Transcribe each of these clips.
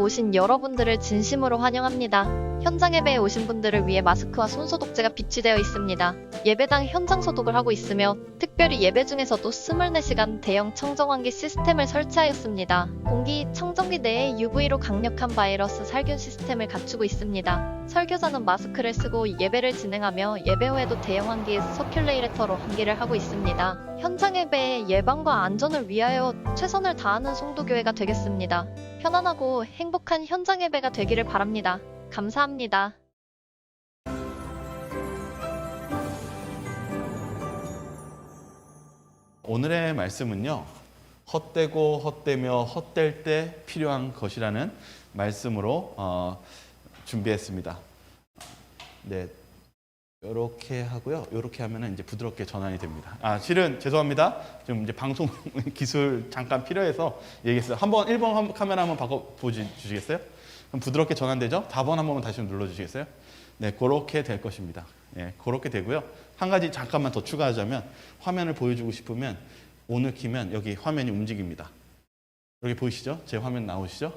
오신 여러분들을 진심으로 환영합니다. 현장 예배에 오신 분들을 위해 마스크와 손소독제가 비치되어 있습니다. 예배당 현장 소독을 하고 있으며 특별히 예배 중에서도 24시간 대형 청정환기 시스템을 설치하였습니다. 공기 청정기 내에 UV로 강력한 바이러스 살균 시스템을 갖추고 있습니다. 설교자는 마스크를 쓰고 예배를 진행하며 예배 후에도 대형 환기 서큘레이터로 환기를 하고 있습니다. 현장 예배의 예방과 안전을 위하여 최선을 다하는 송도교회가 되겠습니다. 편안하고 행복한 현장 예배가 되기를 바랍니다. 감사합니다. 오늘의 말씀은요, 헛되고 헛되며 헛될 때 필요한 것이라는 말씀으로 준비했습니다. 네, 이렇게 하고요. 이렇게 하면은 이제 부드럽게 전환이 됩니다. 실은 죄송합니다. 좀 이제 방송 기술 잠깐 필요해서 얘기했어요. 한번 1번 카메라 한번 바꿔 주시겠어요? 그럼 부드럽게 전환되죠? 4번 한 번만 다시 눌러 주시겠어요? 네, 그렇게 될 것입니다. 예, 그렇게 되고요. 한 가지 잠깐만 더 추가하자면 화면을 보여주고 싶으면 오늘 키면 여기 화면이 움직입니다. 여기 보이시죠? 제 화면 나오시죠?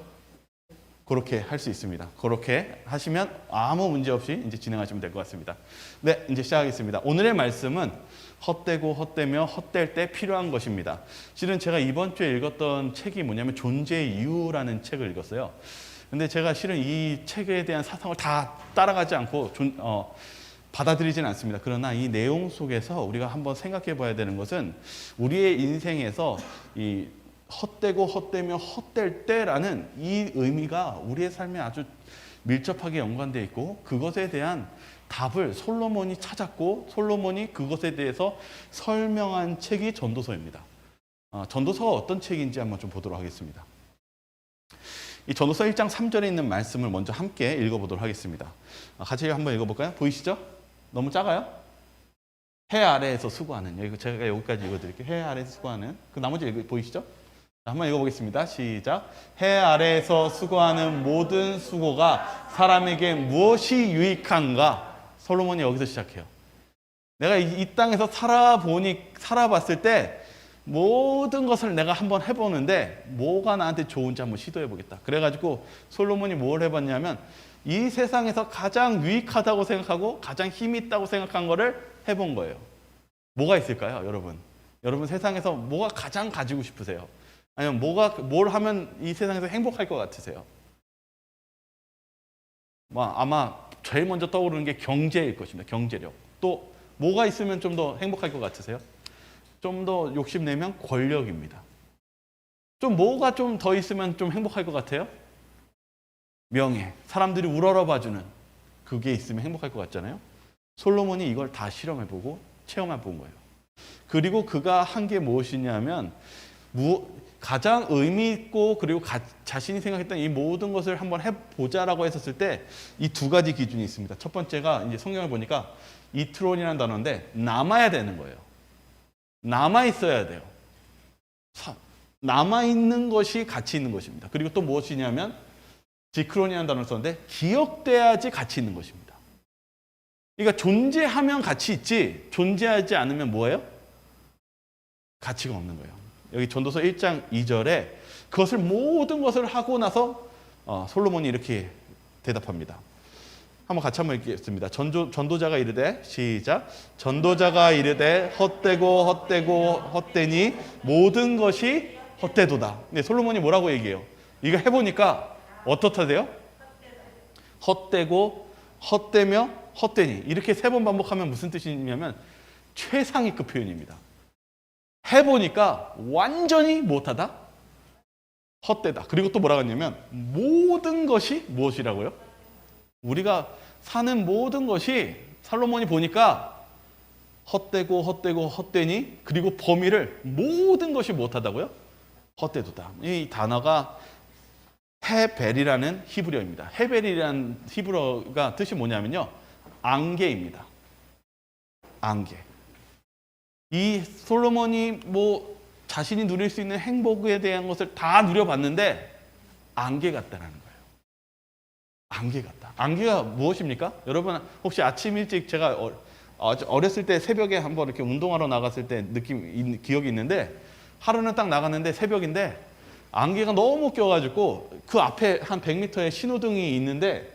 그렇게 할 수 있습니다. 그렇게 하시면 아무 문제 없이 이제 진행하시면 될 것 같습니다. 네, 이제 시작하겠습니다. 오늘의 말씀은 헛되고 헛되며 헛될 때 필요한 것입니다. 실은 제가 이번 주에 읽었던 책이 뭐냐면 존재의 이유라는 책을 읽었어요. 근데 제가 실은 이 책에 대한 사상을 다 따라가지 않고 받아들이지는 않습니다. 그러나 이 내용 속에서 우리가 한번 생각해 봐야 되는 것은 우리의 인생에서 이 헛되고 헛되며 헛될 때라는 이 의미가 우리의 삶에 아주 밀접하게 연관되어 있고 그것에 대한 답을 솔로몬이 찾았고 솔로몬이 그것에 대해서 설명한 책이 전도서입니다. 전도서가 어떤 책인지 한번 좀 보도록 하겠습니다. 이 전도서 1장 3절에 있는 말씀을 먼저 함께 읽어보도록 하겠습니다. 같이 한번 읽어볼까요? 보이시죠? 너무 작아요? 해 아래에서 수고하는, 제가 여기까지 읽어드릴게요. 해 아래에서 수고하는, 그 나머지 보이시죠? 한번 읽어보겠습니다. 시작. 해 아래에서 수고하는 모든 수고가 사람에게 무엇이 유익한가? 솔로몬이 여기서 시작해요. 내가 이 땅에서 살아봤을 때 모든 것을 내가 한번 해보는데 뭐가 나한테 좋은지 한번 시도해보겠다. 그래가지고 솔로몬이 뭘 해봤냐면 이 세상에서 가장 유익하다고 생각하고 가장 힘이 있다고 생각한 거를 해본 거예요. 뭐가 있을까요, 여러분? 여러분 세상에서 뭐가 가장 가지고 싶으세요? 아니면 뭘 하면 이 세상에서 행복할 것 같으세요? 아마 제일 먼저 떠오르는 게 경제일 것입니다. 경제력. 또 뭐가 있으면 좀 더 행복할 것 같으세요? 좀 더 욕심내면 권력입니다. 뭐가 좀 더 있으면 좀 행복할 것 같아요? 명예. 사람들이 우러러 봐주는 그게 있으면 행복할 것 같잖아요. 솔로몬이 이걸 다 실험해보고 체험해본 거예요. 그리고 그가 한 게 무엇이냐면 가장 의미 있고 그리고 자신이 생각했던 이 모든 것을 한번 해보자라고 했었을 때 이 두 가지 기준이 있습니다. 첫 번째가 이제 성경을 보니까 이트론이라는 단어인데 남아야 되는 거예요. 남아있어야 돼요. 남아있는 것이 가치 있는 것입니다. 그리고 또 무엇이냐면 디크론이라는 단어를 썼는데 기억돼야지 가치 있는 것입니다. 그러니까 존재하면 가치 있지 존재하지 않으면 뭐예요? 가치가 없는 거예요. 여기 전도서 1장 2절에 그것을 모든 것을 하고 나서 솔로몬이 이렇게 대답합니다. 한번 같이 한번 읽겠습니다. 전도자가 이르되 시작. 전도자가 이르되 헛되고 헛되고 헛되니 모든 것이 헛되도다. 근데 솔로몬이 뭐라고 얘기해요? 이거 해보니까 어떻다돼요? 헛되고 헛되며 헛되니 이렇게 3번 반복하면 무슨 뜻이냐면 최상위급 표현입니다. 해보니까 완전히 못하다? 헛되다. 그리고 또 뭐라고 했냐면 모든 것이 무엇이라고요? 우리가 사는 모든 것이 솔로몬이 보니까 헛되고 헛되고 헛되니 그리고 범위를 모든 것이 못하다고요? 헛되도다. 이 단어가 헤벨이라는 히브리어입니다. 헤벨이라는 히브리어가 뜻이 뭐냐면요. 안개입니다. 안개. 이 솔로몬이 자신이 누릴 수 있는 행복에 대한 것을 다 누려봤는데 안개 같다라는 거예요. 안개 같다. 안개가 무엇입니까? 여러분 혹시 아침 일찍 제가 어렸을 때 새벽에 한번 이렇게 운동하러 나갔을 때 기억이 있는데 하루는 딱 나갔는데 새벽인데 안개가 너무 껴가지고 그 앞에 한 100m의 신호등이 있는데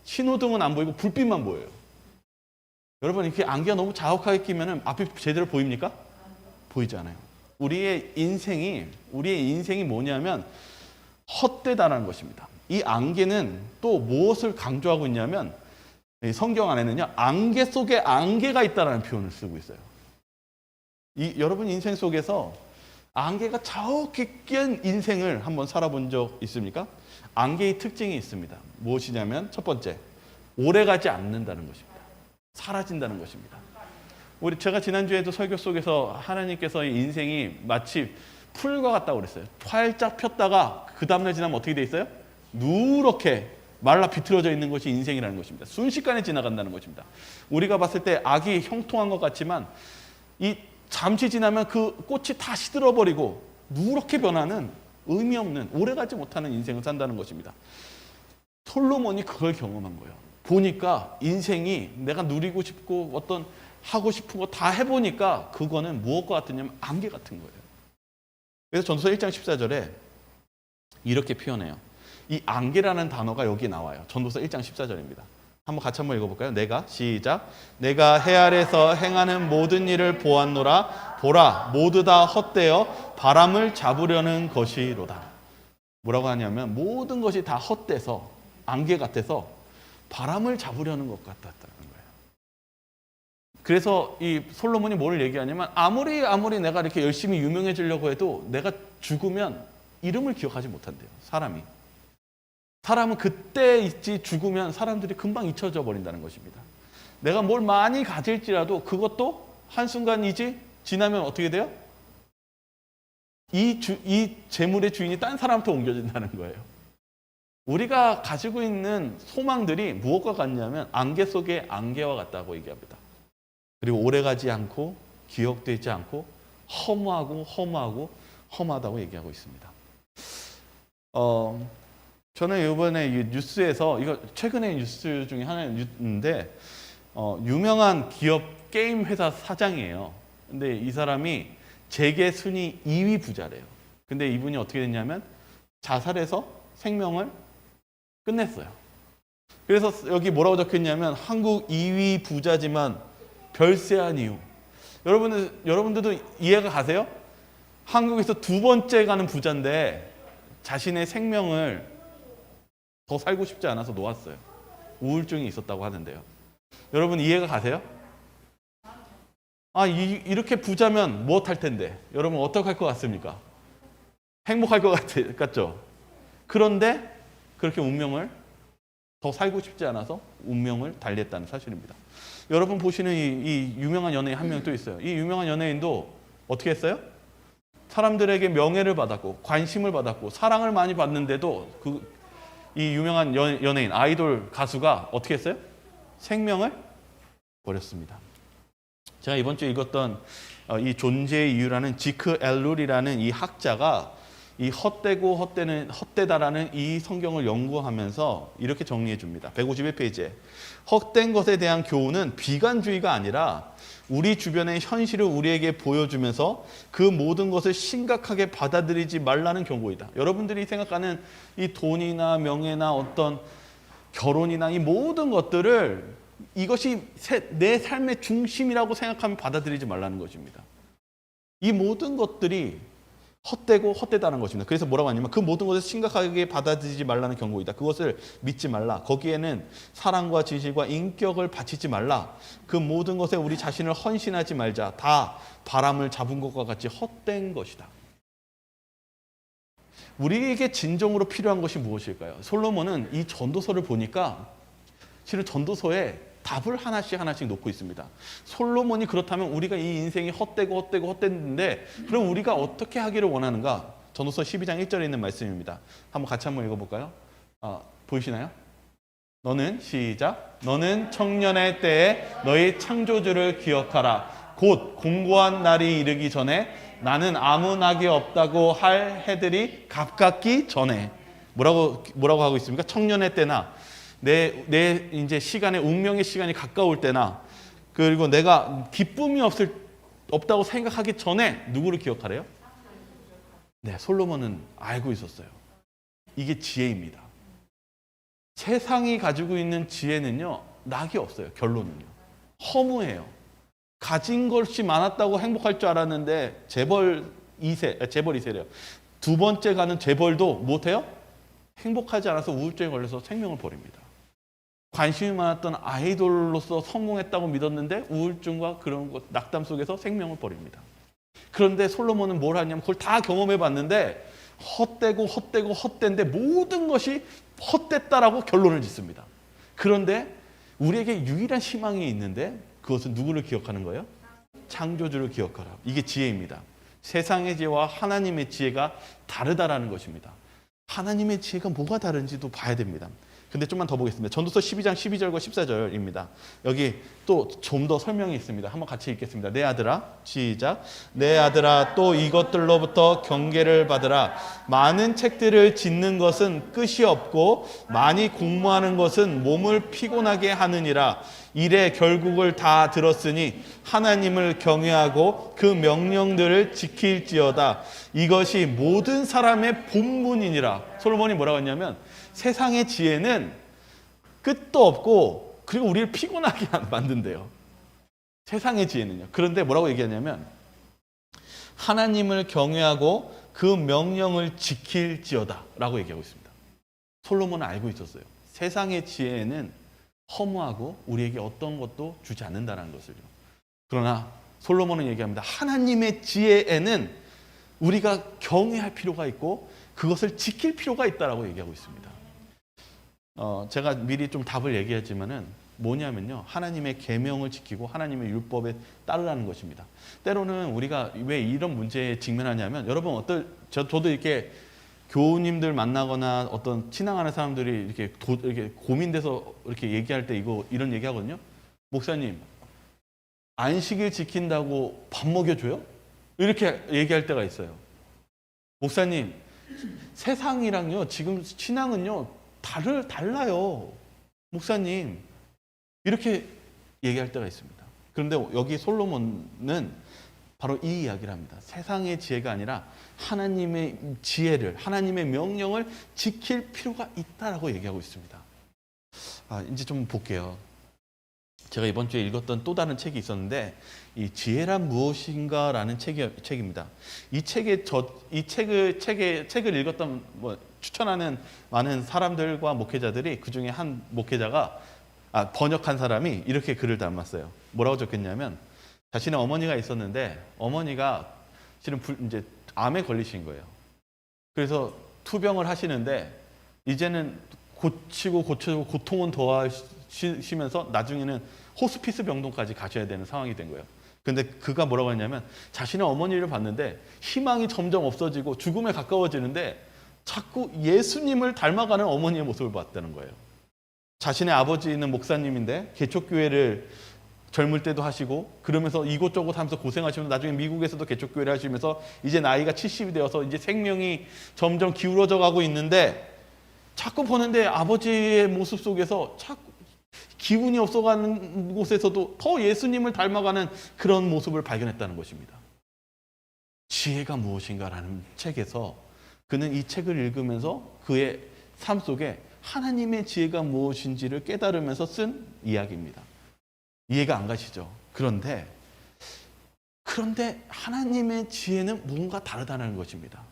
신호등은 안 보이고 불빛만 보여요. 여러분 이렇게 안개가 너무 자욱하게 끼면은 앞이 제대로 보입니까? 보이지 않아요. 우리의 인생이 뭐냐면 헛되다라는 것입니다. 이 안개는 또 무엇을 강조하고 있냐면 성경 안에는요, 안개 속에 안개가 있다라는 표현을 쓰고 있어요. 여러분 인생 속에서 안개가 자욱하게 낀 인생을 한번 살아본 적 있습니까? 안개의 특징이 있습니다. 무엇이냐면 첫 번째, 오래가지 않는다는 것입니다. 사라진다는 것입니다. 제가 지난주에도 설교 속에서 하나님께서 인생이 마치 풀과 같다고 그랬어요. 활짝 폈다가 그 다음날 지나면 어떻게 돼 있어요? 누렇게 말라 비틀어져 있는 것이 인생이라는 것입니다. 순식간에 지나간다는 것입니다. 우리가 봤을 때 악이 형통한 것 같지만 이 잠시 지나면 그 꽃이 다 시들어버리고 누렇게 변하는 의미 없는 오래가지 못하는 인생을 산다는 것입니다. 솔로몬이 그걸 경험한 거예요. 보니까 인생이 내가 누리고 싶고 어떤 하고 싶은 거 다 해보니까 그거는 무엇과 같으냐면 안개 같은 거예요. 그래서 전도서 1장 14절에 이렇게 표현해요. 이 안개라는 단어가 여기 나와요. 전도서 1장 14절입니다. 같이 한번 읽어볼까요? 시작. 내가 해 아래서 행하는 모든 일을 보았노라. 보라, 모두 다 헛되어 바람을 잡으려는 것이로다. 뭐라고 하냐면 모든 것이 다 헛돼서 안개 같아서 바람을 잡으려는 것 같았다는 거예요. 그래서 이 솔로몬이 뭘 얘기하냐면 아무리 내가 이렇게 열심히 유명해지려고 해도 내가 죽으면 이름을 기억하지 못한대요. 사람은 그때 있지 죽으면 사람들이 금방 잊혀져 버린다는 것입니다. 내가 뭘 많이 가질지라도 그것도 한순간이지 지나면 어떻게 돼요? 이 재물의 주인이 딴 사람한테 옮겨진다는 거예요. 우리가 가지고 있는 소망들이 무엇과 같냐면 안개 속의 안개와 같다고 얘기합니다. 그리고 오래가지 않고 기억되지 않고 허무하다고 얘기하고 있습니다. 저는 이번에 뉴스에서 이거 최근에 뉴스 중에 하나인데 유명한 기업 게임 회사 사장이에요. 근데 이 사람이 재계 순위 2위 부자래요. 근데 이분이 어떻게 됐냐면 자살해서 생명을 끝냈어요. 그래서 여기 뭐라고 적혀있냐면 한국 2위 부자지만 별세한 이유. 여러분들도 이해가 가세요? 한국에서 두 번째 가는 부자인데 자신의 생명을 더 살고 싶지 않아서 놓았어요. 우울증이 있었다고 하는데요. 여러분 이해가 가세요? 이렇게 부자면 무엇 할 텐데? 여러분 어떻게 할 것 같습니까? 행복할 것 같죠? 그런데 그렇게 운명을 더 살고 싶지 않아서 운명을 달리했다는 사실입니다. 여러분 보시는 이 유명한 연예인 한 명 또 있어요. 이 유명한 연예인도 어떻게 했어요? 사람들에게 명예를 받았고 관심을 받았고 사랑을 많이 받는데도 이 유명한 연예인, 아이돌 가수가 어떻게 했어요? 생명을 버렸습니다. 제가 이번 주에 읽었던 이 존재의 이유라는 지크 엘룰이라는 이 학자가 이 헛되다라는 이 성경을 연구하면서 이렇게 정리해 줍니다. 151페이지에 헛된 것에 대한 교훈은 비관주의가 아니라 우리 주변의 현실을 우리에게 보여주면서 그 모든 것을 심각하게 받아들이지 말라는 경고이다. 여러분들이 생각하는 이 돈이나 명예나 어떤 결혼이나 이 모든 것들을 이것이 내 삶의 중심이라고 생각하면 받아들이지 말라는 것입니다. 이 모든 것들이 헛되고 헛되다는 것입니다. 그래서 뭐라고 하냐면 그 모든 것을 심각하게 받아들이지 말라는 경고이다. 그것을 믿지 말라. 거기에는 사랑과 진실과 인격을 바치지 말라. 그 모든 것에 우리 자신을 헌신하지 말자. 다 바람을 잡은 것과 같이 헛된 것이다. 우리에게 진정으로 필요한 것이 무엇일까요? 솔로몬은 이 전도서를 보니까 실은 전도서에 답을 하나씩 놓고 있습니다. 솔로몬이 그렇다면 우리가 이 인생이 헛되는데 그럼 우리가 어떻게 하기를 원하는가? 전도서 12장 1절에 있는 말씀입니다. 같이 한번 읽어볼까요? 보이시나요? 시작. 너는 청년의 때에 너희 창조주를 기억하라. 곧 공고한 날이 이르기 전에 나는 아무 낙이 없다고 할 해들이 가깝기 전에. 뭐라고 하고 있습니까? 청년의 때나 내 이제 운명의 시간이 가까울 때나 그리고 내가 기쁨이 없다고 생각하기 전에 누구를 기억하래요? 네, 솔로몬은 알고 있었어요. 이게 지혜입니다. 세상이 가지고 있는 지혜는요, 낙이 없어요. 결론은요. 허무해요. 가진 것이 많았다고 행복할 줄 알았는데 재벌 2세래요. 두 번째 가는 재벌도 못해요? 행복하지 않아서 우울증에 걸려서 생명을 버립니다. 관심이 많았던 아이돌로서 성공했다고 믿었는데 우울증과 그런 것, 낙담 속에서 생명을 버립니다. 그런데 솔로몬은 뭘 하냐면 그걸 다 경험해 봤는데 헛되는데 모든 것이 헛됐다라고 결론을 짓습니다. 그런데 우리에게 유일한 희망이 있는데 그것은 누구를 기억하는 거예요? 창조주를 기억하라. 이게 지혜입니다. 세상의 지혜와 하나님의 지혜가 다르다라는 것입니다. 하나님의 지혜가 뭐가 다른지도 봐야 됩니다. 근데 좀만 더 보겠습니다. 전도서 12장 12절과 14절입니다. 여기 또 좀 더 설명이 있습니다. 한번 같이 읽겠습니다. 내 아들아, 시작. 내 아들아, 또 이것들로부터 경계를 받으라. 많은 책들을 짓는 것은 끝이 없고 많이 공부하는 것은 몸을 피곤하게 하느니라. 일의 결국을 다 들었으니 하나님을 경외하고 그 명령들을 지킬지어다. 이것이 모든 사람의 본분이니라. 솔로몬이 뭐라고 했냐면 세상의 지혜는 끝도 없고 그리고 우리를 피곤하게 만든대요. 세상의 지혜는요. 그런데 뭐라고 얘기하냐면 하나님을 경외하고 그 명령을 지킬지어다 라고 얘기하고 있습니다. 솔로몬은 알고 있었어요. 세상의 지혜는 허무하고 우리에게 어떤 것도 주지 않는다는 것을요. 그러나 솔로몬은 얘기합니다. 하나님의 지혜에는 우리가 경외할 필요가 있고 그것을 지킬 필요가 있다라고 얘기하고 있습니다. 제가 미리 좀 답을 얘기했지만은 뭐냐면요. 하나님의 계명을 지키고 하나님의 율법에 따르라는 것입니다. 때로는 우리가 왜 이런 문제에 직면하냐면 여러분 저도 이렇게 교우님들 만나거나 어떤 친항하는 사람들이 이렇게 고민돼서 이렇게 얘기할 때 이런 얘기 하거든요. 목사님, 안식일 지킨다고 밥 먹여줘요? 이렇게 얘기할 때가 있어요. 목사님, 세상이랑요, 지금 신앙은요, 달라요. 목사님, 이렇게 얘기할 때가 있습니다. 그런데 여기 솔로몬은 바로 이 이야기를 합니다. 세상의 지혜가 아니라 하나님의 지혜를, 하나님의 명령을 지킬 필요가 있다라고 얘기하고 있습니다. 이제 좀 볼게요. 제가 이번 주에 읽었던 또 다른 책이 있었는데 이 지혜란 무엇인가라는 책입니다. 이 책을 읽었던 추천하는 많은 사람들과 목회자들이 그 중에 한 목회자가 번역한 사람이 이렇게 글을 담았어요. 뭐라고 적혔냐면 자신의 어머니가 있었는데 어머니가 실은 이제 암에 걸리신 거예요. 그래서 투병을 하시는데 이제는 고치고 고통은 더하시면서 나중에는 호스피스 병동까지 가셔야 되는 상황이 된 거예요. 근데 그가 뭐라고 했냐면 자신의 어머니를 봤는데 희망이 점점 없어지고 죽음에 가까워지는데 자꾸 예수님을 닮아가는 어머니의 모습을 봤다는 거예요. 자신의 아버지는 목사님인데 개척교회를 젊을 때도 하시고 그러면서 이곳저곳 하면서 고생하시면서 나중에 미국에서도 개척교회를 하시면서 이제 나이가 70이 되어서 이제 생명이 점점 기울어져 가고 있는데 자꾸 보는데 아버지의 모습 속에서 자꾸 기분이 없어가는 곳에서도 더 예수님을 닮아가는 그런 모습을 발견했다는 것입니다. 지혜가 무엇인가라는 책에서 그는 이 책을 읽으면서 그의 삶 속에 하나님의 지혜가 무엇인지를 깨달으면서 쓴 이야기입니다. 이해가 안 가시죠? 그런데 하나님의 지혜는 뭔가 다르다는 것입니다.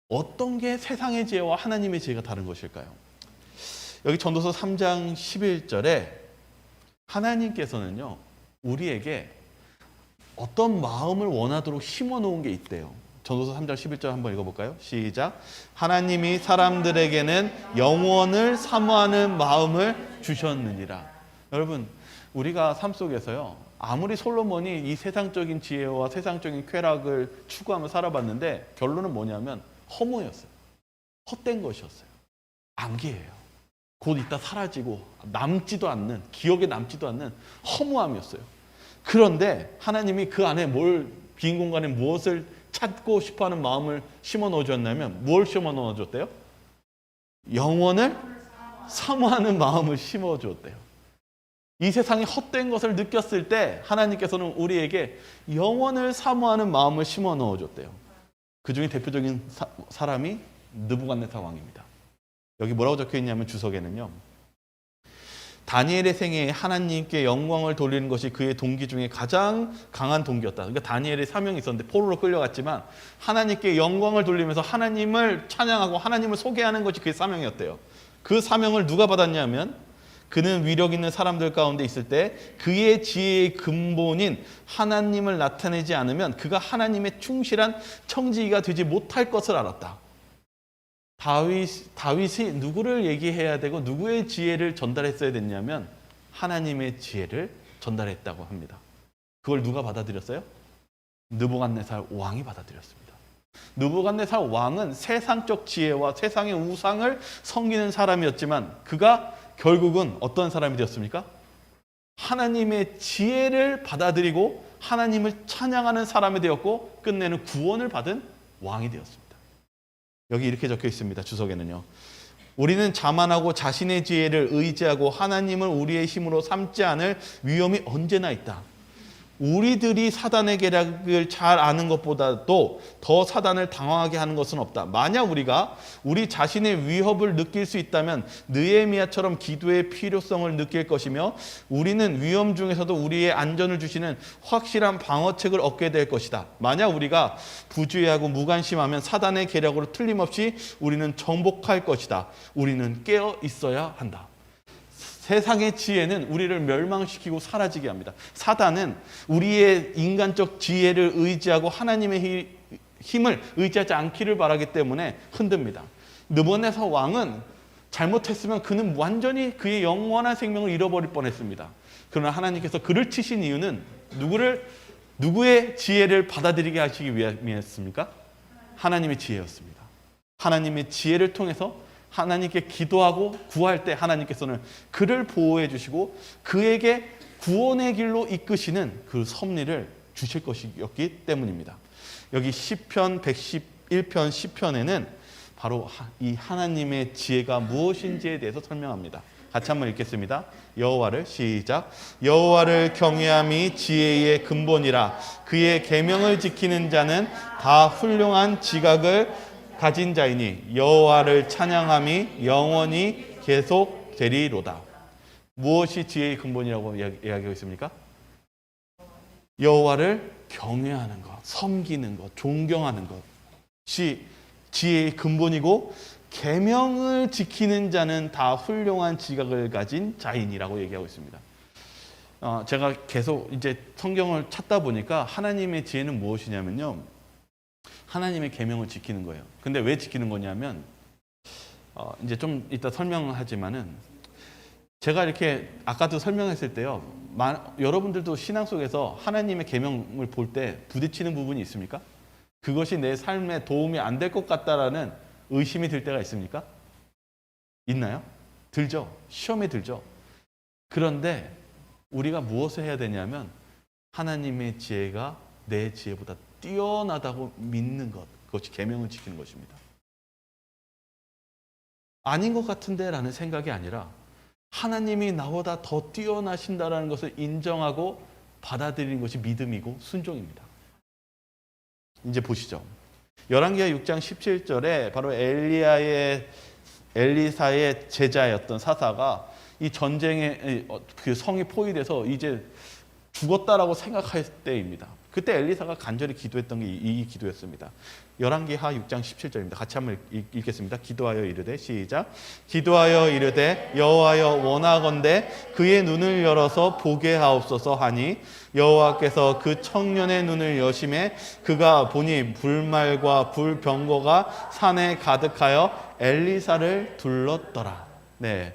어떤 게 세상의 지혜와 하나님의 지혜가 다른 것일까요? 여기 전도서 3장 11절에 하나님께서는요, 우리에게 어떤 마음을 원하도록 심어 놓은 게 있대요. 전도서 3장 11절 한번 읽어볼까요? 시작. 하나님이 사람들에게는 영원을 사모하는 마음을 주셨느니라. 여러분, 우리가 삶 속에서요, 아무리 솔로몬이 이 세상적인 지혜와 세상적인 쾌락을 추구하며 살아봤는데 결론은 뭐냐면 허무였어요. 헛된 것이었어요. 암기예요. 곧 이따 사라지고 남지도 않는, 기억에 남지도 않는 허무함이었어요. 그런데 하나님이 그 안에 빈 공간에 무엇을 찾고 싶어하는 마음을 심어 넣어줬냐면 뭘 심어 넣어줬대요? 영원을 사모하는 마음을 심어 주었대요. 이 세상이 헛된 것을 느꼈을 때 하나님께서는 우리에게 영원을 사모하는 마음을 심어 넣어줬대요. 그 중에 대표적인 사람이 느부갓네살 왕입니다. 여기 뭐라고 적혀 있냐면 주석에는요. 다니엘의 생애에 하나님께 영광을 돌리는 것이 그의 동기 중에 가장 강한 동기였다. 그러니까 다니엘의 사명이 있었는데 포로로 끌려갔지만 하나님께 영광을 돌리면서 하나님을 찬양하고 하나님을 소개하는 것이 그의 사명이었대요. 그 사명을 누가 받았냐면 그는 위력 있는 사람들 가운데 있을 때 그의 지혜의 근본인 하나님을 나타내지 않으면 그가 하나님의 충실한 청지기가 되지 못할 것을 알았다. 다윗이 누구를 얘기해야 되고 누구의 지혜를 전달했어야 됐냐면 하나님의 지혜를 전달했다고 합니다. 그걸 누가 받아들였어요? 느부갓네살 왕이 받아들였습니다. 느부갓네살 왕은 세상적 지혜와 세상의 우상을 섬기는 사람이었지만 그가 결국은 어떤 사람이 되었습니까? 하나님의 지혜를 받아들이고 하나님을 찬양하는 사람이 되었고 끝내는 구원을 받은 왕이 되었습니다. 여기 이렇게 적혀 있습니다. 주석에는요. 우리는 자만하고 자신의 지혜를 의지하고 하나님을 우리의 힘으로 삼지 않을 위험이 언제나 있다. 우리들이 사단의 계략을 잘 아는 것보다도 더 사단을 당황하게 하는 것은 없다. 만약 우리가 우리 자신의 위협을 느낄 수 있다면 느헤미야처럼 기도의 필요성을 느낄 것이며 우리는 위험 중에서도 우리의 안전을 주시는 확실한 방어책을 얻게 될 것이다. 만약 우리가 부주의하고 무관심하면 사단의 계략으로 틀림없이 우리는 정복할 것이다. 우리는 깨어 있어야 한다. 세상의 지혜는 우리를 멸망시키고 사라지게 합니다. 사단은 우리의 인간적 지혜를 의지하고 하나님의 힘을 의지하지 않기를 바라기 때문에 흔듭니다. 느부갓네살 왕은 잘못했으면 그는 완전히 그의 영원한 생명을 잃어버릴 뻔했습니다. 그러나 하나님께서 그를 치신 이유는 누구의 지혜를 받아들이게 하시기 위함이었습니까? 하나님의 지혜였습니다. 하나님의 지혜를 통해서 하나님께 기도하고 구할 때 하나님께서는 그를 보호해 주시고 그에게 구원의 길로 이끄시는 그 섭리를 주실 것이었기 때문입니다. 여기 시편 111편 시편에는 바로 이 하나님의 지혜가 무엇인지에 대해서 설명합니다. 같이 한번 읽겠습니다. 여호와를 시작. 여호와를 경외함이 지혜의 근본이라 그의 계명을 지키는 자는 다 훌륭한 지각을 가진 자이니 여호와를 찬양함이 영원히 계속되리로다. 무엇이 지혜의 근본이라고 이야기하고 있습니까? 여호와를 경외하는 것, 섬기는 것, 존경하는 것이 지혜의 근본이고 계명을 지키는 자는 다 훌륭한 지각을 가진 자인이라고 얘기하고 있습니다. 제가 계속 이제 성경을 찾다 보니까 하나님의 지혜는 무엇이냐면요. 하나님의 계명을 지키는 거예요. 근데 왜 지키는 거냐면 이제 좀 이따 설명하지만은 제가 이렇게 아까도 설명했을 때요. 여러분들도 신앙 속에서 하나님의 계명을 볼 때 부딪히는 부분이 있습니까? 그것이 내 삶에 도움이 안 될 것 같다라는 의심이 들 때가 있습니까? 있나요? 들죠. 시험에 들죠. 그런데 우리가 무엇을 해야 되냐면 하나님의 지혜가 내 지혜보다 뛰어나다고 믿는 것, 그것이 계명을 지키는 것입니다. 아닌 것 같은데 라는 생각이 아니라 하나님이 나보다 더 뛰어나신다라는 것을 인정하고 받아들이는 것이 믿음이고 순종입니다. 이제 보시죠. 열왕기하 6장 17절에 바로 엘리사의 제자였던 사사가 이 전쟁에 그 성이 포위돼서 이제 죽었다라고 생각할 때입니다. 그때 엘리사가 간절히 기도했던 게 이 기도였습니다. 열왕기하 6장 17절입니다. 같이 한번 읽겠습니다. 기도하여 이르되 시작. 기도하여 이르되 여호와여 원하건대 그의 눈을 열어서 보게 하옵소서 하니 여호와께서 그 청년의 눈을 여심해 그가 보니 불말과 불병거가 산에 가득하여 엘리사를 둘렀더라. 네,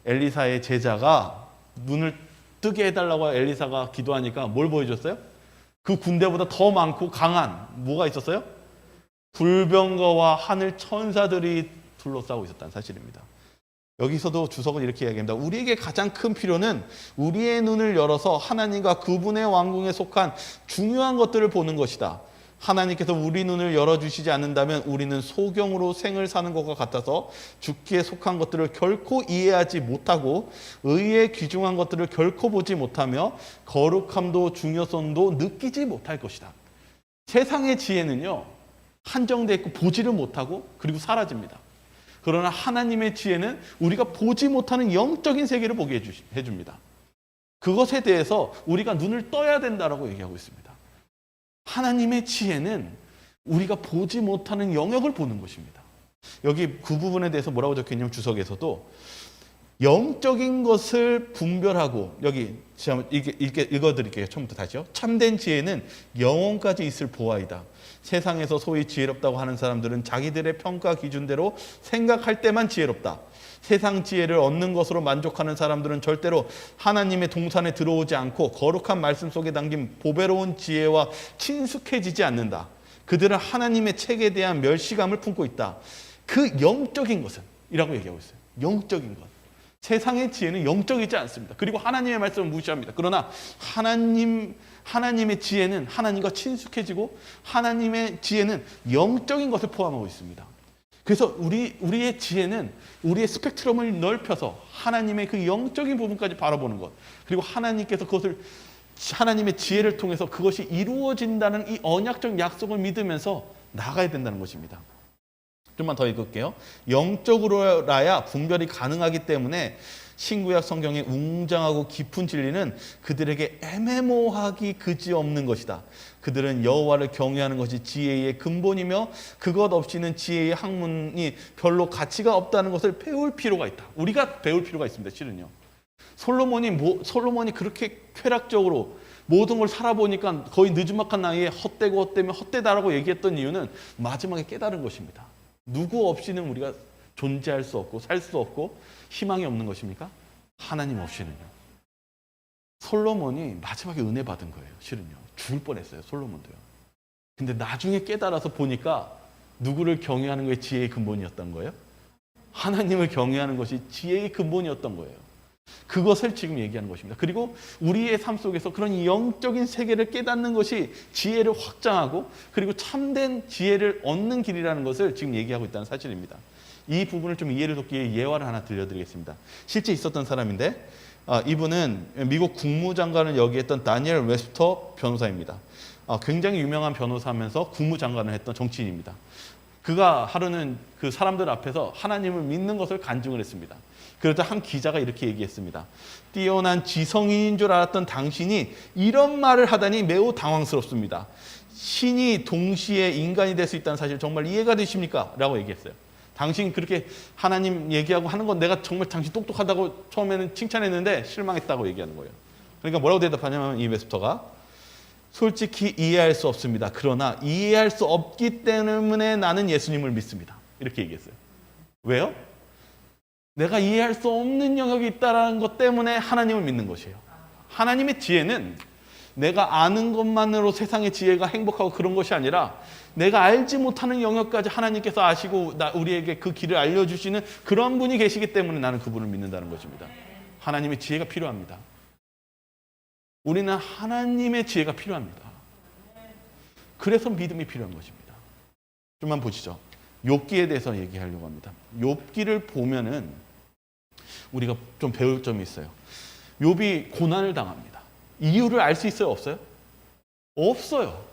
엘리사의 제자가 눈을 뜨게 해달라고 엘리사가 기도하니까 뭘 보여줬어요? 그 군대보다 더 많고 강한 뭐가 있었어요? 불병거와 하늘 천사들이 둘러싸고 있었다는 사실입니다. 여기서도 주석은 이렇게 이야기합니다. 우리에게 가장 큰 필요는 우리의 눈을 열어서 하나님과 그분의 왕궁에 속한 중요한 것들을 보는 것이다. 하나님께서 우리 눈을 열어주시지 않는다면 우리는 소경으로 생을 사는 것과 같아서 죽기에 속한 것들을 결코 이해하지 못하고 의에 귀중한 것들을 결코 보지 못하며 거룩함도 중요성도 느끼지 못할 것이다. 세상의 지혜는요, 한정되어 있고 보지를 못하고 그리고 사라집니다. 그러나 하나님의 지혜는 우리가 보지 못하는 영적인 세계를 보게 해줍니다. 그것에 대해서 우리가 눈을 떠야 된다라고 얘기하고 있습니다. 하나님의 지혜는 우리가 보지 못하는 영역을 보는 것입니다. 여기 그 부분에 대해서 뭐라고 적혀있냐면 주석에서도 영적인 것을 분별하고, 여기 제가 읽어드릴게요. 처음부터 다시요. 참된 지혜는 영혼까지 있을 보아이다. 세상에서 소위 지혜롭다고 하는 사람들은 자기들의 평가 기준대로 생각할 때만 지혜롭다. 세상 지혜를 얻는 것으로 만족하는 사람들은 절대로 하나님의 동산에 들어오지 않고 거룩한 말씀 속에 담긴 보배로운 지혜와 친숙해지지 않는다. 그들은 하나님의 책에 대한 멸시감을 품고 있다. 그 영적인 것은 이라고 얘기하고 있어요. 영적인 것. 세상의 지혜는 영적이지 않습니다. 그리고 하나님의 말씀을 무시합니다. 그러나 하나님의 지혜는 하나님과 친숙해지고 하나님의 지혜는 영적인 것을 포함하고 있습니다. 그래서 우리의 지혜는 우리의 스펙트럼을 넓혀서 하나님의 그 영적인 부분까지 바라보는 것, 그리고 하나님께서 그것을 하나님의 지혜를 통해서 그것이 이루어진다는 이 언약적 약속을 믿으면서 나가야 된다는 것입니다. 좀만 더 읽을게요. 영적으로라야 분별이 가능하기 때문에 신구약 성경의 웅장하고 깊은 진리는 그들에게 애매모호하기 그지없는 것이다. 그들은 여호와를 경외하는 것이 지혜의 근본이며 그것 없이는 지혜의 학문이 별로 가치가 없다는 것을 배울 필요가 있다. 우리가 배울 필요가 있습니다. 실은요. 솔로몬이 그렇게 쾌락적으로 모든 걸 살아보니까 거의 늦지막한 나이에 헛되고 헛되면 헛되다라고 얘기했던 이유는 마지막에 깨달은 것입니다. 누구 없이는 우리가 존재할 수 없고 살 수 없고 희망이 없는 것입니까? 하나님 없이는요. 솔로몬이 마지막에 은혜 받은 거예요. 실은요. 죽을 뻔했어요. 솔로몬도요. 근데 나중에 깨달아서 보니까 누구를 경외하는 것이 지혜의 근본이었던 거예요? 하나님을 경외하는 것이 지혜의 근본이었던 거예요. 그것을 지금 얘기하는 것입니다. 그리고 우리의 삶 속에서 그런 영적인 세계를 깨닫는 것이 지혜를 확장하고 그리고 참된 지혜를 얻는 길이라는 것을 지금 얘기하고 있다는 사실입니다. 이 부분을 좀 이해를 돕기 위해 예화를 하나 들려드리겠습니다. 실제 있었던 사람인데 이분은 미국 국무장관을 역임했던 다니엘 웹스터 변호사입니다. 굉장히 유명한 변호사면서 국무장관을 했던 정치인입니다. 그가 하루는 그 사람들 앞에서 하나님을 믿는 것을 간증을 했습니다. 그러자 한 기자가 이렇게 얘기했습니다. 뛰어난 지성인인 줄 알았던 당신이 이런 말을 하다니 매우 당황스럽습니다. 신이 동시에 인간이 될 수 있다는 사실 정말 이해가 되십니까? 라고 얘기했어요. 당신 그렇게 하나님 얘기하고 하는 건 내가 정말 당신 똑똑하다고 처음에는 칭찬했는데 실망했다고 얘기하는 거예요. 그러니까 뭐라고 대답하냐면 이 웹스터가 솔직히 이해할 수 없습니다. 그러나 이해할 수 없기 때문에 나는 예수님을 믿습니다. 이렇게 얘기했어요. 왜요? 내가 이해할 수 없는 영역이 있다는 것 때문에 하나님을 믿는 것이에요. 하나님의 지혜는 내가 아는 것만으로 세상의 지혜가 행복하고 그런 것이 아니라 내가 알지 못하는 영역까지 하나님께서 아시고 우리에게 그 길을 알려주시는 그런 분이 계시기 때문에 나는 그분을 믿는다는 것입니다. 하나님의 지혜가 필요합니다. 우리는 하나님의 지혜가 필요합니다. 그래서 믿음이 필요한 것입니다. 좀만 보시죠. 욥기에 대해서 얘기하려고 합니다. 욥기를 보면은 우리가 좀 배울 점이 있어요. 욥이 고난을 당합니다. 이유를 알 수 있어요? 없어요? 없어요.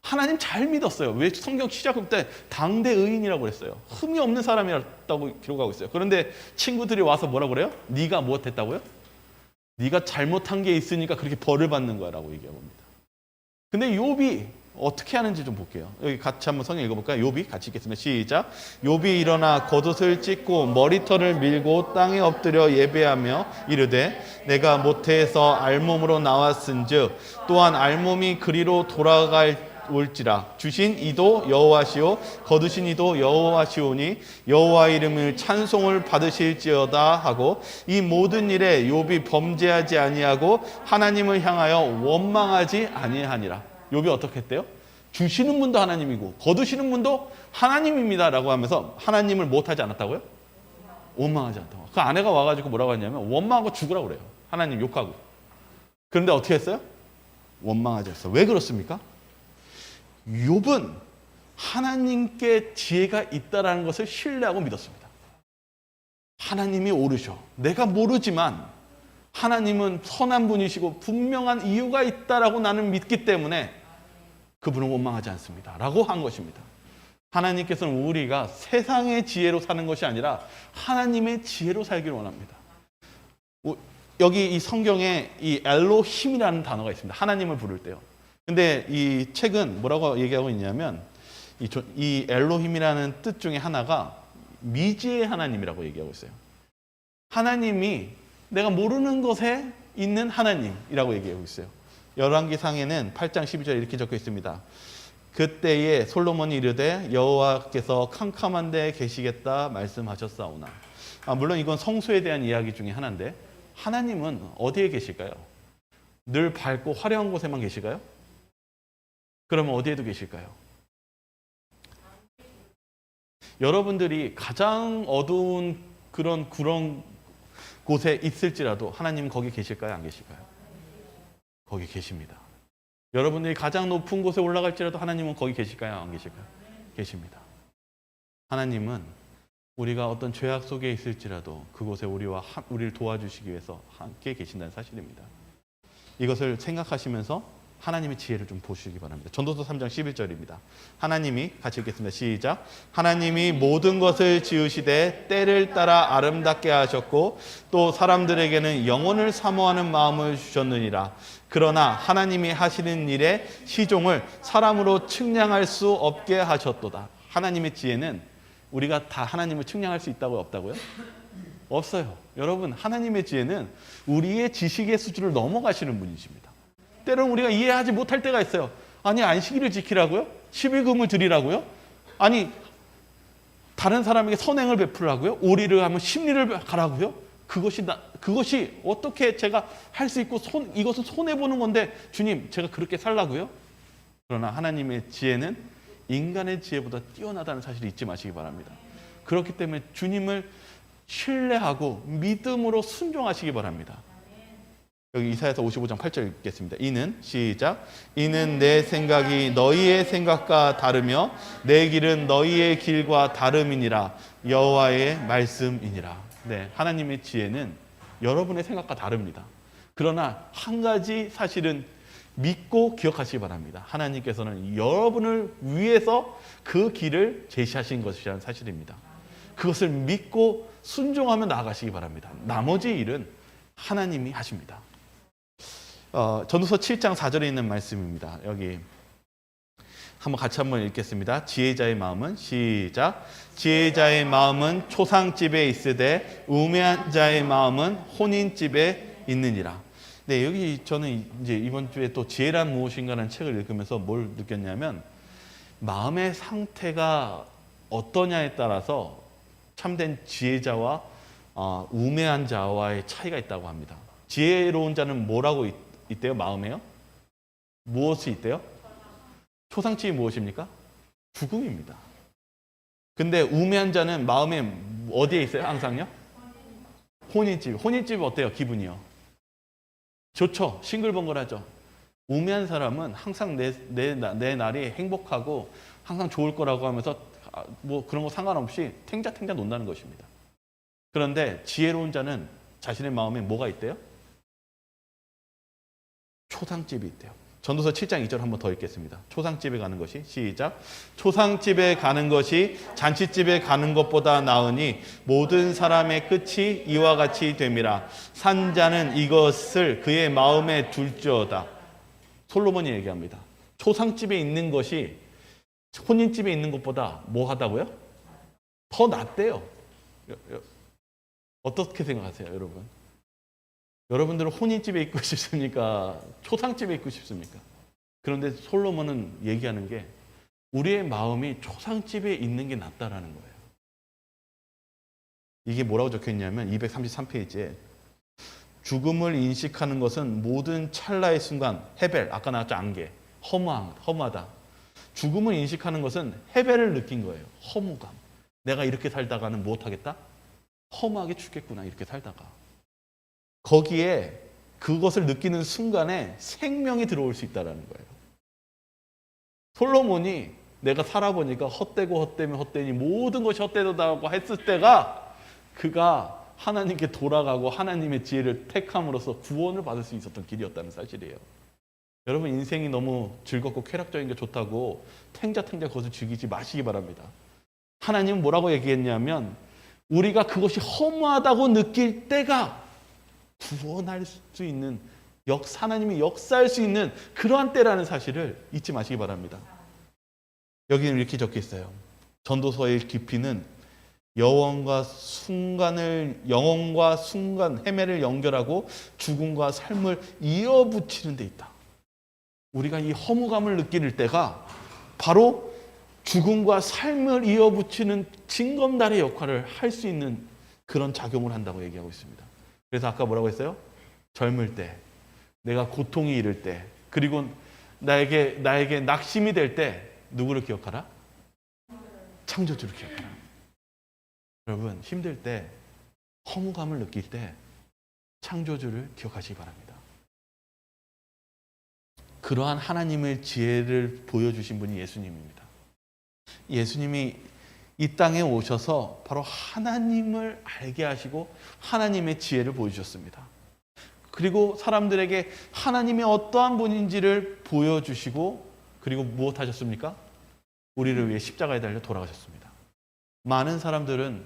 하나님 잘 믿었어요. 왜 성경 시작할 때 당대 의인이라고 그랬어요. 흠이 없는 사람이었다고 기록하고 있어요. 그런데 친구들이 와서 뭐라고 그래요? 네가 무엇했다고요? 네가 잘못한 게 있으니까 그렇게 벌을 받는 거야 라고 얘기하고 옵니다. 근데 욥이 어떻게 하는지 좀 볼게요. 여기 같이 한번 성경 읽어볼까요? 욥이 같이 읽겠습니다. 시작. 욥이 일어나 겉옷을 찢고 머리털을 밀고 땅에 엎드려 예배하며 이르되 내가 모태에서 알몸으로 나왔은즉 또한 알몸이 그리로 돌아올지라 주신 이도 여호와시오 거두신 이도 여호와시오니 여호와 이름을 찬송을 받으실지어다 하고 이 모든 일에 욥이 범죄하지 아니하고 하나님을 향하여 원망하지 아니하니라. 욥이 어떻게 했대요? 주시는 분도 하나님이고 거두시는 분도 하나님입니다 라고 하면서 하나님을 못하지 않았다고요? 원망하지 않다고. 그 아내가 와가지고 뭐라고 했냐면 원망하고 죽으라고 그래요. 하나님 욕하고. 그런데 어떻게 했어요? 원망하지 않았어요. 왜 그렇습니까? 욥은 하나님께 지혜가 있다는 것을 신뢰하고 믿었습니다. 하나님이 옳으셔. 내가 모르지만 하나님은 선한 분이시고 분명한 이유가 있다라고 나는 믿기 때문에 그분은 원망하지 않습니다. 라고 한 것입니다. 하나님께서는 우리가 세상의 지혜로 사는 것이 아니라 하나님의 지혜로 살기를 원합니다. 여기 이 성경에 이 엘로힘이라는 단어가 있습니다. 하나님을 부를 때요. 근데 이 책은 뭐라고 얘기하고 있냐면 이 엘로힘이라는 뜻 중에 하나가 미지의 하나님이라고 얘기하고 있어요. 하나님이 내가 모르는 것에 있는 하나님이라고 얘기하고 있어요. 열왕기상에는 8장 12절에 이렇게 적혀 있습니다. 그때에 솔로몬이 이르되 여호와께서 캄캄한 데 계시겠다 말씀하셨사오나. 물론 이건 성소에 대한 이야기 중에 하나인데 하나님은 어디에 계실까요? 늘 밝고 화려한 곳에만 계실까요? 그러면 어디에도 계실까요? 여러분들이 가장 어두운 그런 곳에 있을지라도 하나님은 거기 계실까요? 안 계실까요? 거기 계십니다. 여러분들이 가장 높은 곳에 올라갈지라도 하나님은 거기 계실까요? 안 계실까요? 계십니다. 하나님은 우리가 어떤 죄악 속에 있을지라도 그곳에 우리를 도와주시기 위해서 함께 계신다는 사실입니다. 이것을 생각하시면서 하나님의 지혜를 좀 보시기 바랍니다. 전도서 3장 11절입니다. 하나님이 같이 읽겠습니다. 시작. 하나님이 모든 것을 지으시되 때를 따라 아름답게 하셨고 또 사람들에게는 영혼을 사모하는 마음을 주셨느니라. 그러나 하나님이 하시는 일에 시종을 사람으로 측량할 수 없게 하셨도다. 하나님의 지혜는 우리가 다 하나님을 측량할 수 있다고요? 없다고요? 없어요. 여러분, 하나님의 지혜는 우리의 지식의 수준을 넘어가시는 분이십니다. 때로는 우리가 이해하지 못할 때가 있어요. 아니, 안식일을 지키라고요? 11금을 드리라고요? 아니, 다른 사람에게 선행을 베풀라고요? 오리를 하면 십리를 가라고요? 그것이 어떻게 제가 할 수 있고 이것은 손해보는 건데 주님, 제가 그렇게 살라고요? 그러나 하나님의 지혜는 인간의 지혜보다 뛰어나다는 사실을 잊지 마시기 바랍니다. 그렇기 때문에 주님을 신뢰하고 믿음으로 순종하시기 바랍니다. 여기 이사야서 55장 8절 읽겠습니다. 시작. 이는 내 생각이 너희의 생각과 다르며 내 길은 너희의 길과 다름이니라. 여호와의 말씀이니라. 네, 하나님의 지혜는 여러분의 생각과 다릅니다. 그러나 한 가지 사실은 믿고 기억하시기 바랍니다. 하나님께서는 여러분을 위해서 그 길을 제시하신 것이라는 사실입니다. 그것을 믿고 순종하며 나아가시기 바랍니다. 나머지 일은 하나님이 하십니다. 전도서 7장 4절에 있는 말씀입니다. 여기 같이 한번 읽겠습니다. 지혜자의 마음은 시작. 지혜자의 마음은 초상집에 있으되 우매한 자의 마음은 혼인집에 있느니라. 네, 여기 저는 이제 이번 주에 또 지혜란 무엇인가라는 책을 읽으면서 뭘 느꼈냐면 마음의 상태가 어떠냐에 따라서 참된 지혜자와 우매한 자와의 차이가 있다고 합니다. 지혜로운 자는 뭐라고 있대요? 마음에요? 무엇이 있대요? 초상집이 무엇입니까? 죽음입니다. 근데 우매한 자는 마음에 어디에 있어요? 항상요? 혼인집. 혼인집이 어때요? 기분이요? 좋죠. 싱글벙글하죠. 우매한 사람은 항상 내 날이 행복하고 항상 좋을 거라고 하면서 뭐 그런 거 상관없이 탱자탱자 논다는 것입니다. 그런데 지혜로운 자는 자신의 마음에 뭐가 있대요? 초상집이 있대요. 전도서 7장 2절 한번 더 읽겠습니다. 초상집에 가는 것이 시작. 초상집에 가는 것이 잔치집에 가는 것보다 나으니 모든 사람의 끝이 이와 같이 됨이라. 산 자는 이것을 그의 마음에 둘지어다. 솔로몬이 얘기합니다. 초상집에 있는 것이 혼인집에 있는 것보다 뭐 하다고요? 더 낫대요. 어떻게 생각하세요, 여러분? 여러분들은 혼인집에 있고 싶습니까? 초상집에 있고 싶습니까? 그런데 솔로몬은 얘기하는 게 우리의 마음이 초상집에 있는 게 낫다라는 거예요. 이게 뭐라고 적혀 있냐면 233페이지에 죽음을 인식하는 것은 모든 찰나의 순간 헤벨, 아까 나왔죠? 안개, 허무하다. 죽음을 인식하는 것은 헤벨을 느낀 거예요. 허무감. 내가 이렇게 살다가는 무엇하겠다? 허무하게 죽겠구나, 이렇게 살다가. 거기에 그것을 느끼는 순간에 생명이 들어올 수 있다는 거예요. 솔로몬이 내가 살아보니까 헛되니 모든 것이 헛되다고 했을 때가 그가 하나님께 돌아가고 하나님의 지혜를 택함으로써 구원을 받을 수 있었던 길이었다는 사실이에요. 여러분 인생이 너무 즐겁고 쾌락적인 게 좋다고 탱자탱자 그것을 즐기지 마시기 바랍니다. 하나님은 뭐라고 얘기했냐면 우리가 그것이 허무하다고 느낄 때가 구원할 수 있는 하나님이 역사할 수 있는 그러한 때라는 사실을 잊지 마시기 바랍니다. 여기는 이렇게 적혀 있어요. 전도서의 깊이는 영혼과 순간 헤매를 연결하고 죽음과 삶을 이어붙이는 데 있다. 우리가 이 허무감을 느낄 때가 바로 죽음과 삶을 이어붙이는 징검다리 역할을 할 수 있는 그런 작용을 한다고 얘기하고 있습니다. 그래서 아까 뭐라고 했어요? 젊을 때, 내가 고통이 이를 때, 그리고 나에게 낙심이 될 때 누구를 기억하라? 창조주를 기억하라. 여러분 힘들 때, 허무감을 느낄 때 창조주를 기억하시기 바랍니다. 그러한 하나님의 지혜를 보여주신 분이 예수님입니다. 예수님이 이 땅에 오셔서 바로 하나님을 알게 하시고 하나님의 지혜를 보여주셨습니다. 그리고 사람들에게 하나님이 어떠한 분인지를 보여주시고 그리고 무엇 하셨습니까? 우리를 위해 십자가에 달려 돌아가셨습니다. 많은 사람들은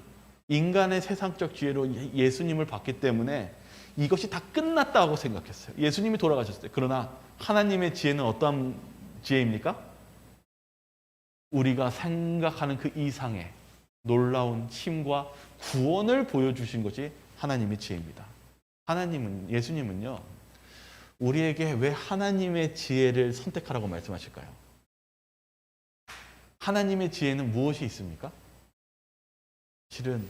인간의 세상적 지혜로 예수님을 봤기 때문에 이것이 다 끝났다고 생각했어요. 예수님이 돌아가셨어요. 그러나 하나님의 지혜는 어떠한 지혜입니까? 우리가 생각하는 그 이상의 놀라운 힘과 구원을 보여주신 것이 하나님의 지혜입니다. 예수님은요, 우리에게 왜 하나님의 지혜를 선택하라고 말씀하실까요? 하나님의 지혜는 무엇이 있습니까? 실은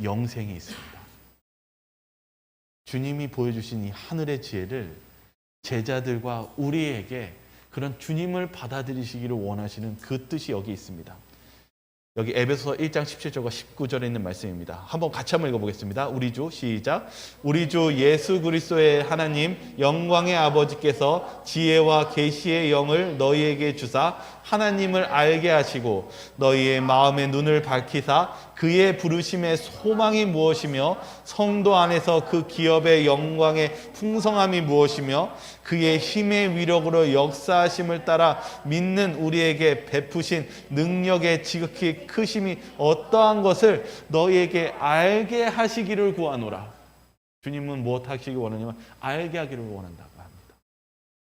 영생이 있습니다. 주님이 보여주신 이 하늘의 지혜를 제자들과 우리에게 그런 주님을 받아들이시기를 원하시는 그 뜻이 여기 있습니다. 여기 에베소서 1장 17절과 19절에 있는 말씀입니다. 같이 한번 읽어보겠습니다. 우리 주 시작. 우리 주 예수 그리스도의 하나님 영광의 아버지께서 지혜와 계시의 영을 너희에게 주사 하나님을 알게 하시고 너희의 마음의 눈을 밝히사 그의 부르심의 소망이 무엇이며 성도 안에서 그 기업의 영광의 풍성함이 무엇이며 그의 힘의 위력으로 역사하심을 따라 믿는 우리에게 베푸신 능력의 지극히 크심이 어떠한 것을 너희에게 알게 하시기를 구하노라. 주님은 무엇 하시기 원하냐면 알게 하기를 원한다고 합니다.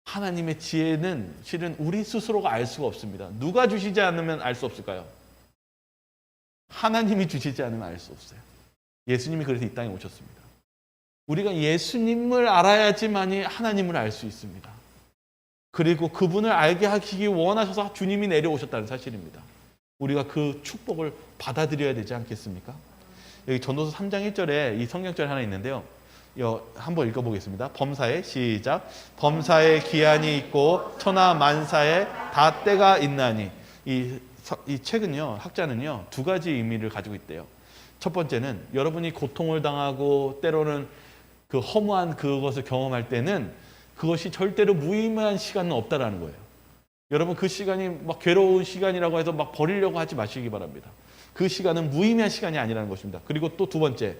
하나님의 지혜는 실은 우리 스스로가 알 수가 없습니다. 누가 주시지 않으면 알 수 없을까요? 하나님이 주시지 않으면 알 수 없어요. 예수님이 그래서 이 땅에 오셨습니다. 우리가 예수님을 알아야지만이 하나님을 알 수 있습니다. 그리고 그분을 알게 하시기 원하셔서 주님이 내려오셨다는 사실입니다. 우리가 그 축복을 받아들여야 되지 않겠습니까? 여기 전도서 3장 1절에 이 성경절이 하나 있는데요. 한번 읽어보겠습니다. 범사에 시작. 범사에 기한이 있고 천하 만사에 다 때가 있나니. 이 책은요, 학자는요, 두 가지 의미를 가지고 있대요. 첫 번째는 여러분이 고통을 당하고 때로는 그 허무한 그것을 경험할 때는 그것이 절대로 무의미한 시간은 없다라는 거예요. 여러분 그 시간이 막 괴로운 시간이라고 해서 막 버리려고 하지 마시기 바랍니다. 그 시간은 무의미한 시간이 아니라는 것입니다. 그리고 또 두 번째,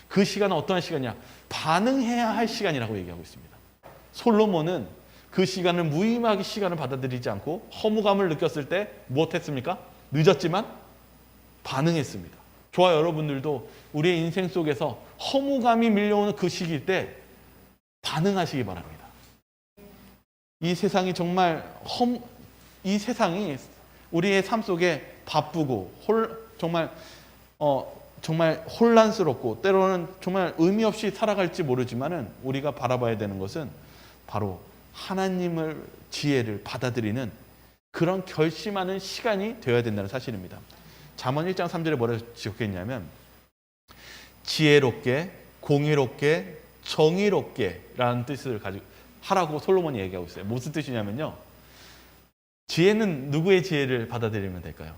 그 시간은 어떠한 시간이냐? 반응해야 할 시간이라고 얘기하고 있습니다. 솔로몬은 그 시간을 무의미하게 시간을 받아들이지 않고 허무감을 느꼈을 때 무엇했습니까? 늦었지만 반응했습니다. 저와 여러분들도 우리의 인생 속에서 허무감이 밀려오는 그 시기일 때 반응하시기 바랍니다. 이 세상이 이 세상이 우리의 삶 속에 바쁘고 정말 혼란스럽고 때로는 정말 의미 없이 살아갈지 모르지만은 우리가 바라봐야 되는 것은 바로 하나님을 지혜를 받아들이는 그런 결심하는 시간이 되어야 된다는 사실입니다. 잠언 1장 3절에 뭐라고 적혀 있냐면 지혜롭게, 공의롭게, 정의롭게라는 뜻을 가지고 하라고 솔로몬이 얘기하고 있어요. 무슨 뜻이냐면요. 지혜는 누구의 지혜를 받아들이면 될까요?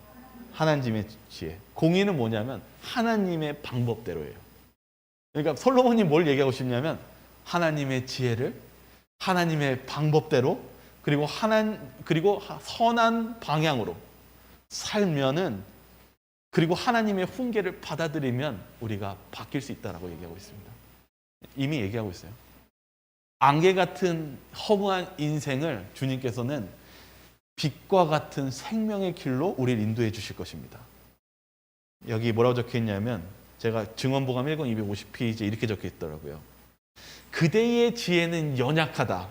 하나님의 지혜. 공의는 뭐냐면 하나님의 방법대로예요. 그러니까 솔로몬이 뭘 얘기하고 싶냐면 하나님의 지혜를 하나님의 방법대로 그리고 선한 방향으로 살면은 그리고 하나님의 훈계를 받아들이면 우리가 바뀔 수 있다라고 얘기하고 있습니다. 이미 얘기하고 있어요. 안개 같은 허무한 인생을 주님께서는 빛과 같은 생명의 길로 우리를 인도해 주실 것입니다. 여기 뭐라고 적혀 있냐면 제가 증언보감 1권 250페이지에 이렇게 적혀 있더라고요. 그대의 지혜는 연약하다.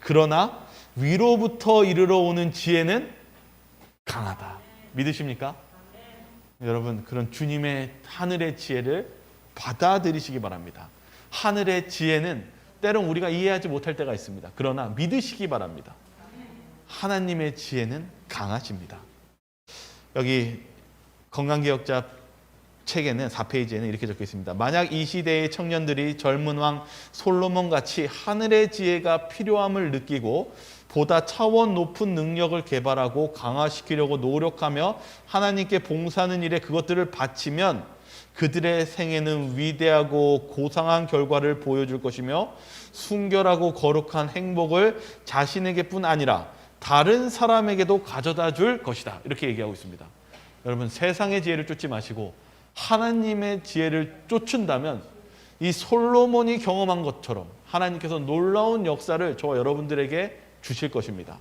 그러나 위로부터 이르러 오는 지혜는 강하다. 믿으십니까? 여러분, 그런 주님의 하늘의 지혜를 받아들이시기 바랍니다. 하늘의 지혜는 때론 우리가 이해하지 못할 때가 있습니다. 그러나 믿으시기 바랍니다. 하나님의 지혜는 강하십니다. 여기 건강기억자 책에는 4페이지에는 이렇게 적혀 있습니다. 만약 이 시대의 청년들이 젊은 왕 솔로몬 같이 하늘의 지혜가 필요함을 느끼고 보다 차원 높은 능력을 개발하고 강화시키려고 노력하며 하나님께 봉사하는 일에 그것들을 바치면 그들의 생애는 위대하고 고상한 결과를 보여줄 것이며 순결하고 거룩한 행복을 자신에게뿐 아니라 다른 사람에게도 가져다 줄 것이다. 이렇게 얘기하고 있습니다. 여러분, 세상의 지혜를 쫓지 마시고 하나님의 지혜를 쫓는다면 이 솔로몬이 경험한 것처럼 하나님께서 놀라운 역사를 저와 여러분들에게 주실 것입니다.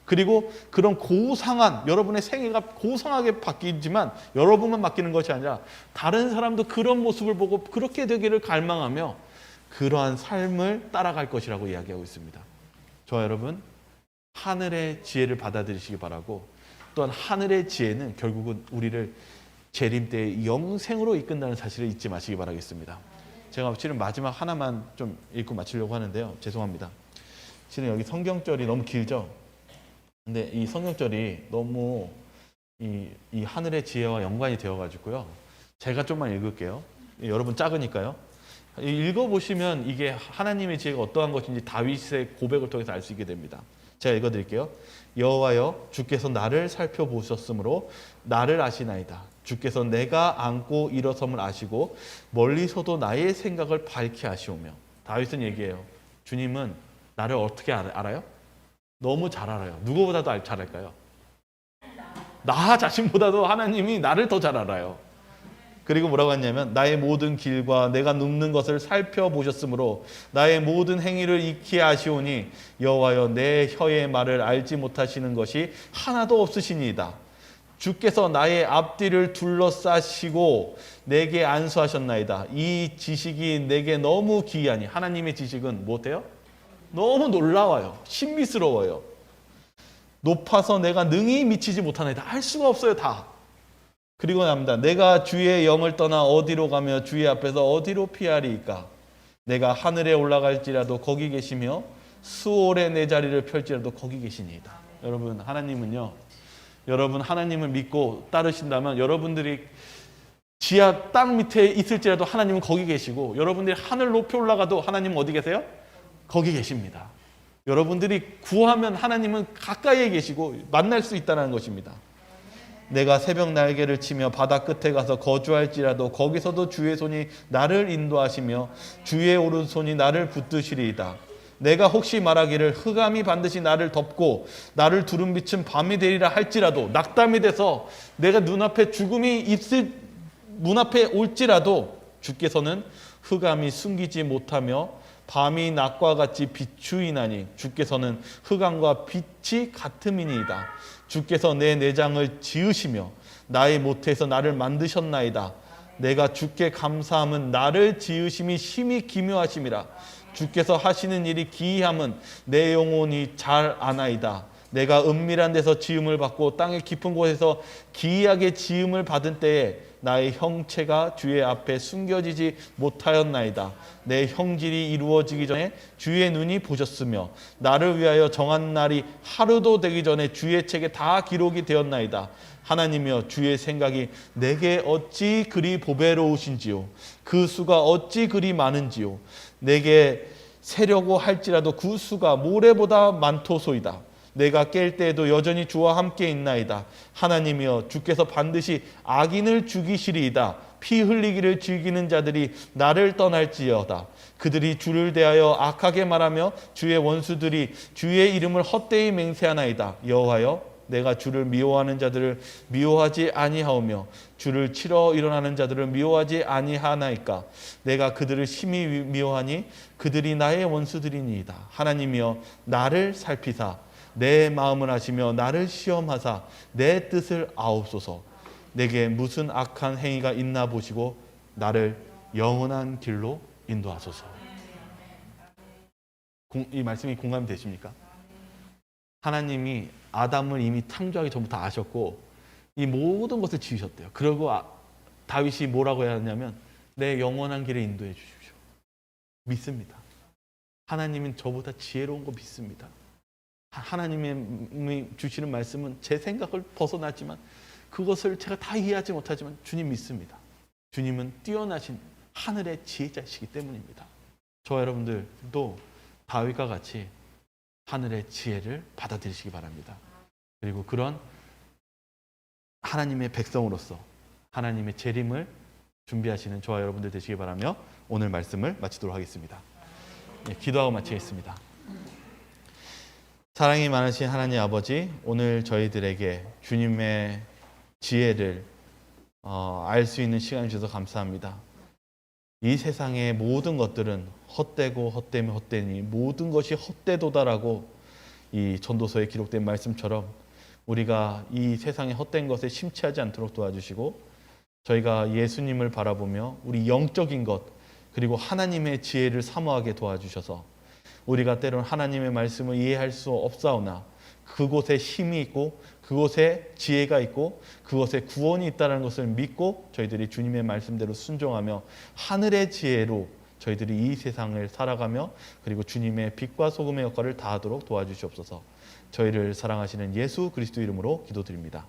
그리고 그런 고상한, 여러분의 생애가 고상하게 바뀌지만 여러분만 바뀌는 것이 아니라 다른 사람도 그런 모습을 보고 그렇게 되기를 갈망하며 그러한 삶을 따라갈 것이라고 이야기하고 있습니다. 저와 여러분, 하늘의 지혜를 받아들이시기 바라고, 또한 하늘의 지혜는 결국은 우리를 재림 때의 영생으로 이끈다는 사실을 잊지 마시기 바라겠습니다. 제가 실은 마지막 하나만 좀 읽고 마치려고 하는데요. 죄송합니다. 실은 여기 성경절이 너무 길죠? 근데 이 성경절이 너무 이 하늘의 지혜와 연관이 되어가지고요. 제가 좀만 읽을게요. 여러분 작으니까요. 읽어보시면 이게 하나님의 지혜가 어떠한 것인지 다윗의 고백을 통해서 알 수 있게 됩니다. 제가 읽어드릴게요. 여호와여, 주께서 나를 살펴보셨으므로 나를 아시나이다. 주께서 내가 앉고 일어섬을 아시고 멀리서도 나의 생각을 밝히 아시오며. 다윗은 얘기해요. 주님은 나를 어떻게 알아요? 너무 잘 알아요. 누구보다도 잘 알까요? 나 자신보다도 하나님이 나를 더 잘 알아요. 그리고 뭐라고 했냐면 나의 모든 길과 내가 눕는 것을 살펴보셨으므로 나의 모든 행위를 익히 아시오니 여호와여, 내 혀의 말을 알지 못하시는 것이 하나도 없으시니이다. 주께서 나의 앞뒤를 둘러싸시고 내게 안수하셨나이다. 이 지식이 내게 너무 기이하니. 하나님의 지식은 무엇이에요? 너무 놀라워요. 신비스러워요. 높아서 내가 능히 미치지 못하나이다. 알 수가 없어요. 다. 그리고 납니다. 내가 주의 영을 떠나 어디로 가며 주의 앞에서 어디로 피하리이까. 내가 하늘에 올라갈지라도 거기 계시며 수월에 내 자리를 펼지라도 거기 계시니이다. 여러분, 하나님은요, 여러분 하나님을 믿고 따르신다면 여러분들이 지하 땅 밑에 있을지라도 하나님은 거기 계시고, 여러분들이 하늘 높이 올라가도 하나님은 어디 계세요? 거기 계십니다. 여러분들이 구하면 하나님은 가까이에 계시고 만날 수 있다는 것입니다. 내가 새벽 날개를 치며 바다 끝에 가서 거주할지라도 거기서도 주의 손이 나를 인도하시며 주의 오른손이 나를 붙드시리이다. 내가 혹시 말하기를 흑암이 반드시 나를 덮고 나를 두름 비춘 밤이 되리라 할지라도, 낙담이 돼서 내가 눈앞에 죽음이 있을 문 앞에 올지라도 주께서는 흑암이 숨기지 못하며 밤이 낮과 같이 비추이나니 주께서는 흑암과 빛이 같음이니이다. 주께서 내 내장을 지으시며 나의 모태에서 나를 만드셨나이다. 내가 주께 감사함은 나를 지으심이 심히 기묘하심이라. 주께서 하시는 일이 기이함은 내 영혼이 잘 아나이다. 내가 은밀한 데서 지음을 받고 땅의 깊은 곳에서 기이하게 지음을 받은 때에 나의 형체가 주의 앞에 숨겨지지 못하였나이다. 내 형질이 이루어지기 전에 주의 눈이 보셨으며 나를 위하여 정한 날이 하루도 되기 전에 주의 책에 다 기록이 되었나이다. 하나님이여, 주의 생각이 내게 어찌 그리 보배로우신지요. 그 수가 어찌 그리 많은지요. 내게 세려고 할지라도 그 수가 모래보다 많도소이다. 내가 깰 때에도 여전히 주와 함께 있나이다. 하나님이여, 주께서 반드시 악인을 죽이시리이다. 피 흘리기를 즐기는 자들이 나를 떠날지어다. 그들이 주를 대하여 악하게 말하며 주의 원수들이 주의 이름을 헛되이 맹세하나이다. 여호와여, 내가 주를 미워하는 자들을 미워하지 아니하오며 주를 치러 일어나는 자들을 미워하지 아니하나이까. 내가 그들을 심히 미워하니 그들이 나의 원수들이니이다. 하나님이여 나를 살피사 내 마음을 아시며 나를 시험하사 내 뜻을 아옵소서. 내게 무슨 악한 행위가 있나 보시고 나를 영원한 길로 인도하소서. 이 말씀이 공감이 되십니까? 하나님이 아담을 이미 창조하기 전부터 아셨고 이 모든 것을 지으셨대요. 그리고 다윗이 뭐라고 해야 하냐면 내 영원한 길에 인도해 주십시오. 믿습니다. 하나님은 저보다 지혜로운 거 믿습니다. 하나님이 주시는 말씀은 제 생각을 벗어나지만 그것을 제가 다 이해하지 못하지만 주님 믿습니다. 주님은 뛰어나신 하늘의 지혜자이시기 때문입니다. 저와 여러분들도 다윗과 같이 하늘의 지혜를 받아들이시기 바랍니다. 그리고 그런 하나님의 백성으로서 하나님의 재림을 준비하시는 저와 여러분들 되시기 바라며 오늘 말씀을 마치도록 하겠습니다. 기도하고 마치겠습니다. 사랑이 많으신 하나님 아버지, 오늘 저희들에게 주님의 지혜를 알 수 있는 시간을 주셔서 감사합니다. 이 세상의 모든 것들은 헛되고 헛되며 헛되니 모든 것이 헛되도다라고 이 전도서에 기록된 말씀처럼 우리가 이 세상의 헛된 것에 심취하지 않도록 도와주시고 저희가 예수님을 바라보며 우리 영적인 것 그리고 하나님의 지혜를 사모하게 도와주셔서 우리가 때로는 하나님의 말씀을 이해할 수 없사오나 그곳에 힘이 있고 그곳에 지혜가 있고 그곳에 구원이 있다는 것을 믿고 저희들이 주님의 말씀대로 순종하며 하늘의 지혜로 저희들이 이 세상을 살아가며 그리고 주님의 빛과 소금의 역할을 다하도록 도와주시옵소서. 저희를 사랑하시는 예수 그리스도 이름으로 기도드립니다.